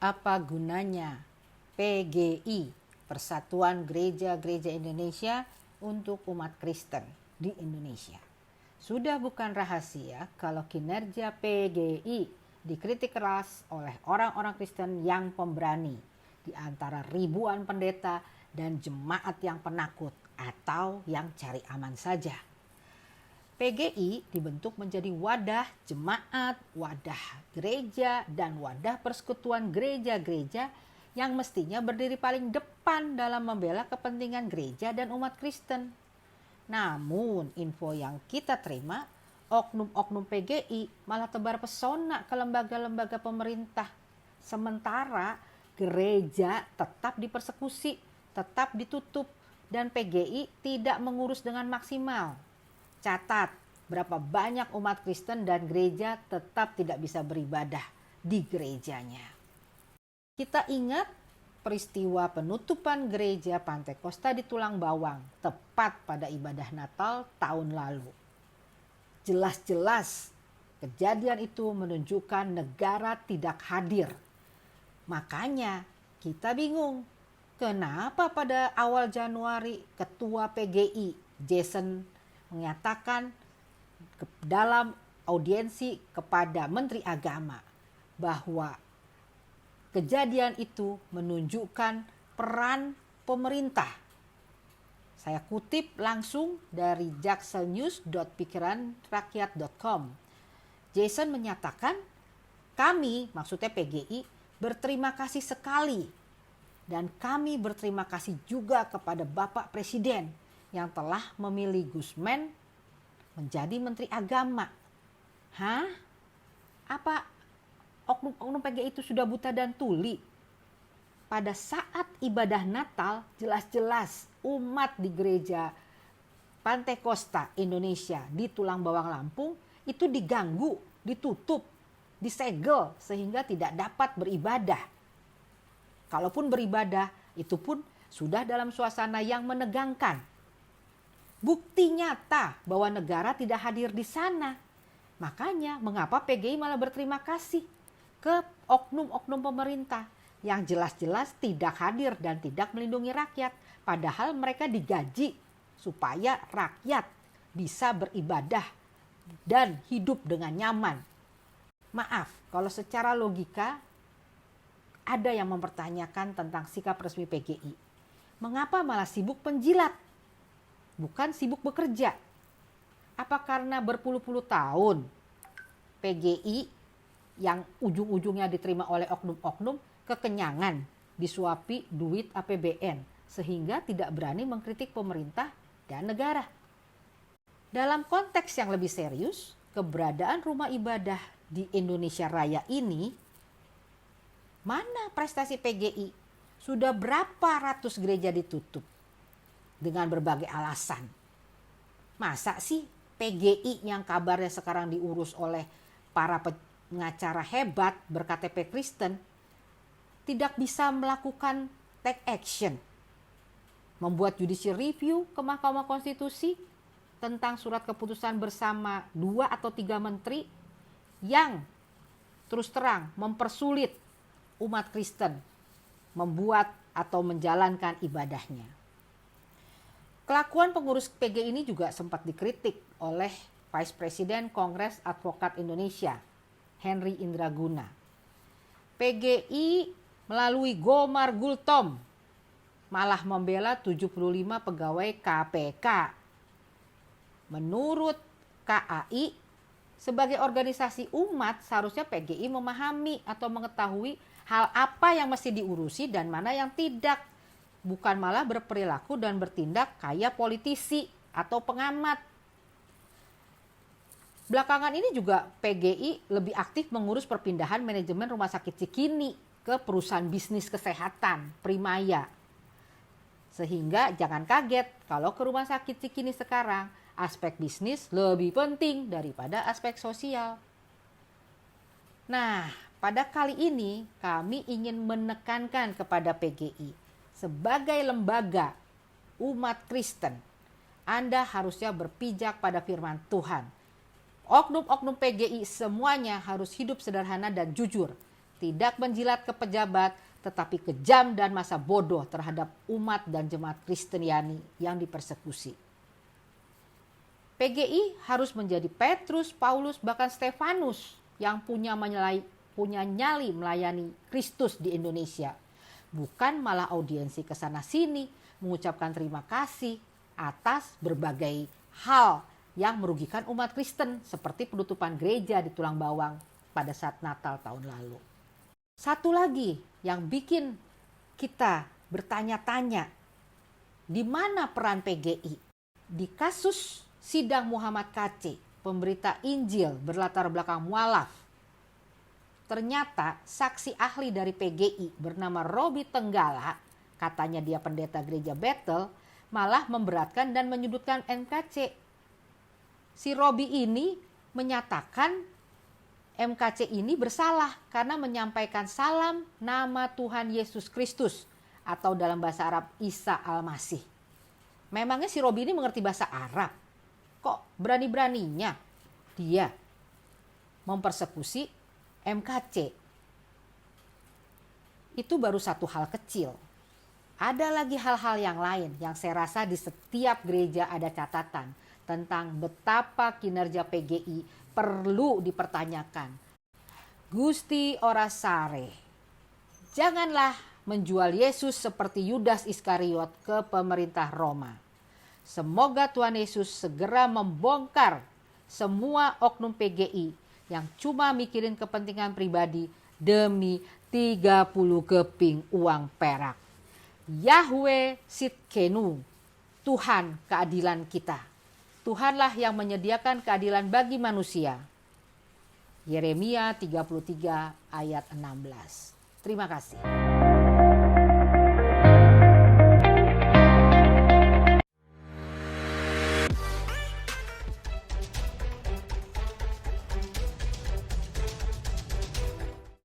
Apa gunanya PGI, Persatuan Gereja-Gereja Indonesia untuk umat Kristen di Indonesia? Sudah bukan rahasia kalau kinerja PGI dikritik keras oleh orang-orang Kristen yang pemberani di antara ribuan pendeta dan jemaat yang penakut atau yang cari aman saja. PGI dibentuk menjadi wadah jemaat, wadah gereja, dan wadah persekutuan gereja-gereja yang mestinya berdiri paling depan dalam membela kepentingan gereja dan umat Kristen. Namun info yang kita terima, oknum-oknum PGI malah tebar pesona ke lembaga-lembaga pemerintah. Sementara gereja tetap dipersekusi, tetap ditutup, dan PGI tidak mengurus dengan maksimal. Catat berapa banyak umat Kristen dan gereja tetap tidak bisa beribadah di gerejanya. Kita ingat peristiwa penutupan gereja Pantai Kosta di Tulang Bawang tepat pada ibadah Natal tahun lalu. Jelas-jelas kejadian itu menunjukkan negara tidak hadir. Makanya kita bingung, kenapa pada awal Januari Ketua PGI Jason menyatakan dalam audiensi kepada Menteri Agama bahwa kejadian itu menunjukkan peran pemerintah. Saya kutip langsung dari jakselnews.pikiranrakyat.com. Jason menyatakan, kami, maksudnya PGI, berterima kasih sekali. Dan kami berterima kasih juga kepada Bapak Presiden yang telah memilih Gusman menjadi Menteri Agama. Hah? Apa oknum-oknum PGI itu sudah buta dan tuli? Pada saat ibadah Natal, jelas-jelas umat di gereja Pantai Kosta Indonesia di Tulang Bawang Lampung itu diganggu, ditutup, disegel sehingga tidak dapat beribadah. Kalaupun beribadah, itu pun sudah dalam suasana yang menegangkan. Bukti nyata bahwa negara tidak hadir di sana. Makanya mengapa PGI malah berterima kasih ke oknum-oknum pemerintah yang jelas-jelas tidak hadir dan tidak melindungi rakyat. Padahal mereka digaji supaya rakyat bisa beribadah dan hidup dengan nyaman. Maaf, kalau secara logika ada yang mempertanyakan tentang sikap resmi PGI. Mengapa malah sibuk penjilat? Bukan sibuk bekerja. Apa karena berpuluh-puluh tahun PGI yang ujung-ujungnya diterima oleh oknum-oknum kekenyangan disuapi duit APBN sehingga tidak berani mengkritik pemerintah dan negara? Dalam konteks yang lebih serius, keberadaan rumah ibadah di Indonesia Raya ini, mana prestasi PGI? Sudah berapa ratus gereja ditutup dengan berbagai alasan. Masa sih PGI yang kabarnya sekarang diurus oleh para pengacara hebat berKTP Kristen tidak bisa melakukan take action, membuat judicial review ke Mahkamah Konstitusi tentang surat keputusan bersama 2 atau 3 menteri yang terus terang mempersulit umat Kristen membuat atau menjalankan ibadahnya. Kelakuan pengurus PGI ini juga sempat dikritik oleh Vice President Kongres Advokat Indonesia, Henry Indraguna. PGI melalui Gomar Gultom malah membela 75 pegawai KPK. Menurut KAI, sebagai organisasi umat seharusnya PGI memahami atau mengetahui hal apa yang mesti diurusi dan mana yang tidak. Bukan malah berperilaku dan bertindak kayak politisi atau pengamat. Belakangan ini juga PGI lebih aktif mengurus perpindahan manajemen Rumah Sakit Cikini ke perusahaan bisnis kesehatan Primaya. Sehingga jangan kaget kalau ke Rumah Sakit Cikini sekarang aspek bisnis lebih penting daripada aspek sosial. Nah, pada kali ini kami ingin menekankan kepada PGI. Sebagai lembaga umat Kristen, Anda harusnya berpijak pada firman Tuhan. Oknum-oknum PGI semuanya harus hidup sederhana dan jujur. tidak menjilat ke pejabat, tetapi kejam dan masa bodoh terhadap umat dan jemaat Kristiani yang dipersekusi. PGI harus menjadi Petrus, Paulus, bahkan Stefanus yang punya nyali melayani Kristus di Indonesia. Bukan malah audiensi ke sana sini mengucapkan terima kasih atas berbagai hal yang merugikan umat Kristen seperti penutupan gereja di Tulang Bawang pada saat Natal tahun lalu. Satu lagi yang bikin kita bertanya-tanya, di mana peran PGI? Di kasus sidang Muhammad KC, pemberita Injil berlatar belakang mualaf, ternyata saksi ahli dari PGI bernama Robi Tenggala, katanya dia pendeta gereja Bethel, malah memberatkan dan menyudutkan MKC. Si Robi ini menyatakan MKC ini bersalah karena menyampaikan salam nama Tuhan Yesus Kristus atau dalam bahasa Arab Isa Al-Masih. Memangnya si Robi ini mengerti bahasa Arab? Kok berani-beraninya dia mempersekusi MKC? Itu baru satu hal kecil. Ada lagi hal-hal yang lain yang saya rasa di setiap gereja ada catatan tentang betapa kinerja PGI perlu dipertanyakan. Gusti ora sare, janganlah menjual Yesus seperti Yudas Iskariot ke pemerintah Roma. Semoga Tuhan Yesus segera membongkar semua oknum PGI yang cuma mikirin kepentingan pribadi demi 30 keping uang perak. Yahweh Sitkenu, Tuhan keadilan kita. Tuhanlah yang menyediakan keadilan bagi manusia. Yeremia 33 ayat 16. Terima kasih.